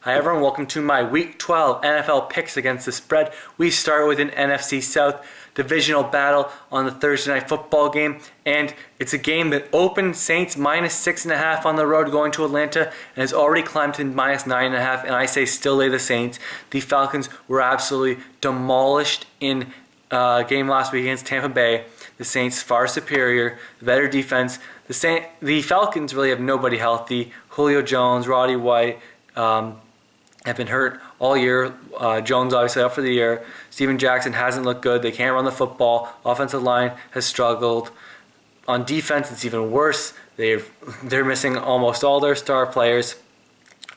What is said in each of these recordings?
Hi everyone, welcome to my Week 12 NFL picks against the spread. We start with an NFC South divisional battle on the Thursday Night Football game, and it's a game that opened Saints -6.5 on the road going to Atlanta and has already climbed to -9.5, and I say still lay the Saints. The Falcons were absolutely demolished in a game last week against Tampa Bay. The Saints far superior, better defense. The Falcons really have nobody healthy. Julio Jones, Roddy White, have been hurt all year. Jones obviously out for the year. Steven Jackson hasn't looked good. They can't run the football. Offensive line has struggled. On defense, it's even worse. They're missing almost all their star players.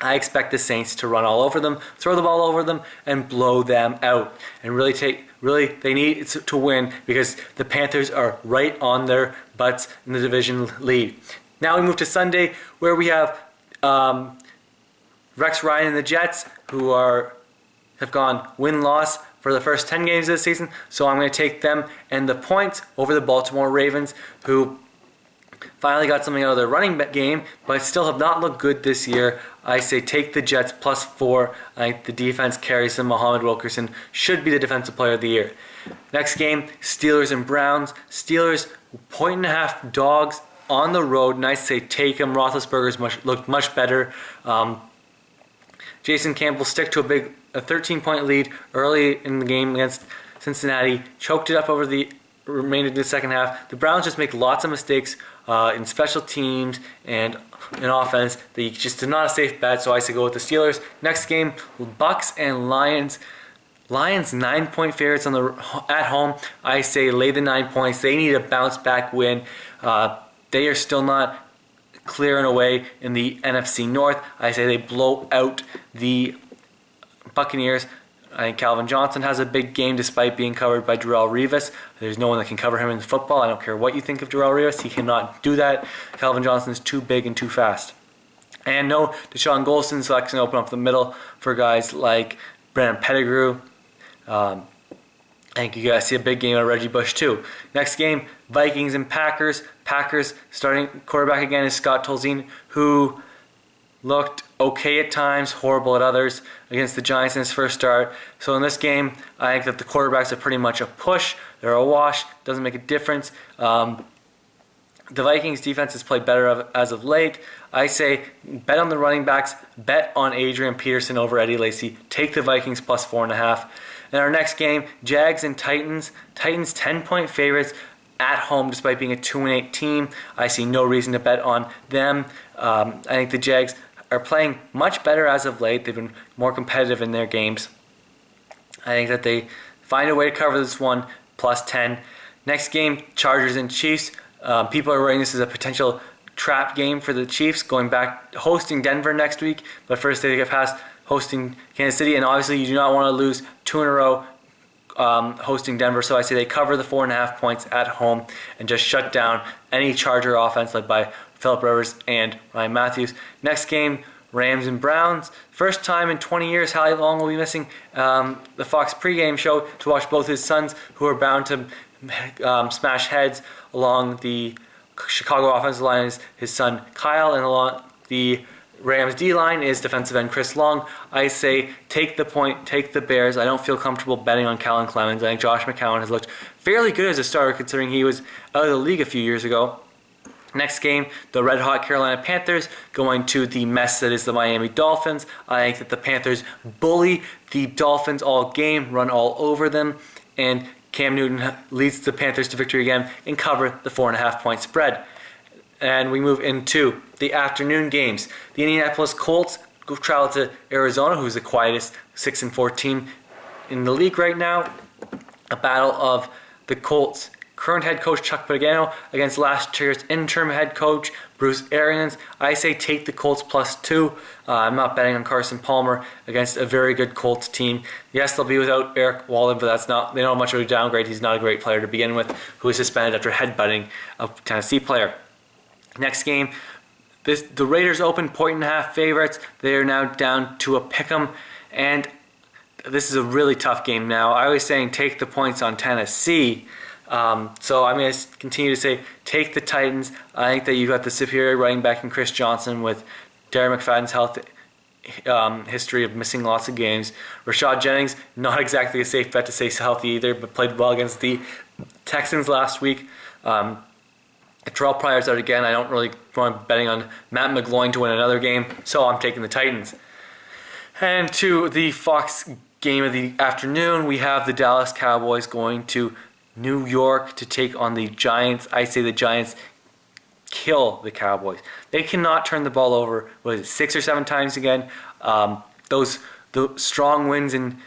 I expect the Saints to run all over them, throw the ball over them, and blow them out. And they need to win because the Panthers are right on their butts in the division lead. Now we move to Sunday, where we have Rex Ryan and the Jets, who have gone win-loss for the first 10 games of the season. So I'm going to take them and the points over the Baltimore Ravens, who finally got something out of their running game, but still have not looked good this year. I say take the Jets +4. I think the defense carries them. Muhammad Wilkerson should be the defensive player of the year. Next game, Steelers and Browns. Steelers 1.5 dogs on the road, and I say take them. Roethlisberger's looked much better. Jason Campbell stick to a 13-point lead early in the game against Cincinnati, choked it up over the remainder of the second half. The Browns just make lots of mistakes in special teams and in offense. They just did not a safe bet, so I say go with the Steelers. Next game, Bucks and Lions. Lions 9-point favorites at home. I say lay the 9 points. They need a bounce-back win. They are still not clearing away in the NFC North. I say they blow out the Buccaneers. I think Calvin Johnson has a big game despite being covered by Darrelle Revis. There's no one that can cover him in football. I don't care what you think of Darrelle Revis. He cannot do that. Calvin Johnson is too big and too fast. And no Deshaun Golson, so that's going to open up the middle for guys like Brandon Pettigrew. I think you guys see a big game of Reggie Bush too. Next game, Vikings and Packers. Packers starting quarterback again is Scott Tolzien, who looked okay at times, horrible at others against the Giants in his first start. So in this game, I think that the quarterbacks are pretty much a push. They're a wash. Doesn't make a difference. The Vikings defense has played better as of late. I say bet on the running backs. Bet on Adrian Peterson over Eddie Lacy. Take the Vikings +4.5. In our next game, Jags and Titans. Titans 10-point favorites at home despite being a 2-8 team. I see no reason to bet on them. I think the Jags are playing much better as of late. They've been more competitive in their games. I think that they find a way to cover this one +10. Next game, Chargers and Chiefs. People are writing this as a potential trap game for the Chiefs, going back hosting Denver next week. But first they get past hosting Kansas City, and obviously you do not want to lose 2 in a row hosting Denver. So I say they cover the 4.5 points at home and just shut down any Charger offense led by Phillip Rivers and Ryan Matthews. Next game, Rams and Browns. First time in 20 years, Hallie Long will be missing the Fox pregame show to watch both his sons, who are bound to smash heads along the Chicago offensive line, is his son Kyle, and along the Rams D-line is defensive end Chris Long. I say take the point, take the Bears. I don't feel comfortable betting on Calvin Clemens. I think Josh McCown has looked fairly good as a starter considering he was out of the league a few years ago. Next game, the red-hot Carolina Panthers going to the mess that is the Miami Dolphins. I think that the Panthers bully the Dolphins all game, run all over them, and Cam Newton leads the Panthers to victory again and cover the 4.5-point spread. And we move into the afternoon games. The Indianapolis Colts go travel to Arizona, who's the quietest 6-4 team in the league right now. A battle of the Colts' current head coach Chuck Pagano against last year's interim head coach Bruce Arians. I say take the Colts +2. I'm not betting on Carson Palmer against a very good Colts team. Yes, they'll be without Eric Wallen, but they don't have much of a downgrade. He's not a great player to begin with, who was suspended after headbutting a Tennessee player. Next game, the Raiders open 1.5 favorites. They are now down to a pick'em, and this is a really tough game now. I was saying take the points on Tennessee, so I'm going to continue to say take the Titans. I think that you've got the superior running back in Chris Johnson with Darren McFadden's health history of missing lots of games. Rashad Jennings, not exactly a safe bet to say healthy either, but played well against the Texans last week. If Terrell Pryor's out again, I don't really want betting on Matt McGloin to win another game, so I'm taking the Titans. And to the Fox game of the afternoon, we have the Dallas Cowboys going to New York to take on the Giants. I say the Giants kill the Cowboys. They cannot turn the ball over, 6 or 7 times again. The strong wins in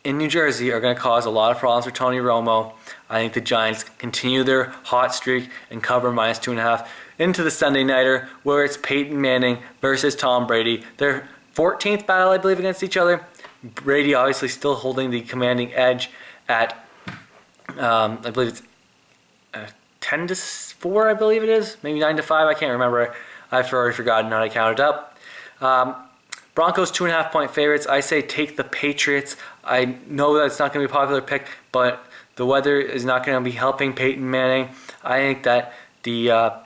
New Jersey are going to cause a lot of problems for Tony Romo. I think the Giants continue their hot streak and cover -2.5 into the Sunday Nighter, where it's Peyton Manning versus Tom Brady. Their 14th battle, I believe, against each other. Brady obviously still holding the commanding edge at, I believe it's 10-4, I believe it is. Maybe 9-5, I can't remember. I've already forgotten how to count it up. Broncos 2.5-point favorites. I say take the Patriots. I know that it's not going to be a popular pick, but the weather is not going to be helping Peyton Manning. I think that the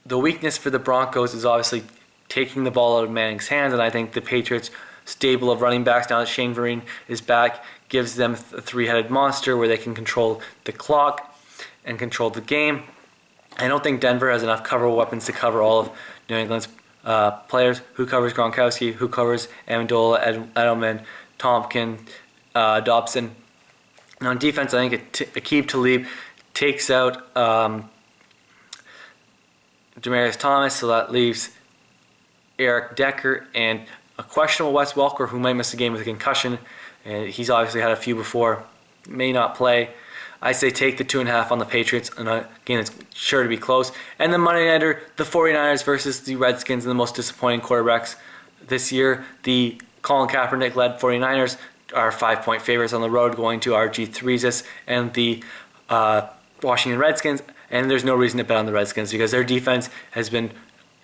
weakness for the Broncos is obviously taking the ball out of Manning's hands, and I think the Patriots' stable of running backs now that Shane Vereen is back gives them a three-headed monster where they can control the clock and control the game. I don't think Denver has enough cover weapons to cover all of New England's players. Who covers Gronkowski? Who covers Amendola, Edelman, Tompkins, Dobson? And on defense, I think Aqib Talib takes out Demaryius Thomas, so that leaves Eric Decker and a questionable Wes Welker, who might miss a game with a concussion. And he's obviously had a few before, may not play. I say take the 2.5 on the Patriots, and again, it's sure to be close. And the Monday Nighter, the 49ers versus the Redskins, and the most disappointing quarterbacks this year. The Colin Kaepernick-led 49ers are 5-point favorites on the road going to RG3s, and the Washington Redskins, and there's no reason to bet on the Redskins because their defense has been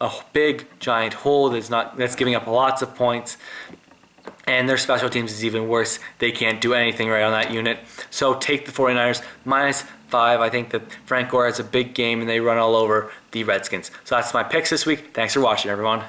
a big, giant hole that's giving up lots of points. And their special teams is even worse. They can't do anything right on that unit. So take the 49ers -5. I think that Frank Gore has a big game and they run all over the Redskins. So that's my picks this week. Thanks for watching, everyone.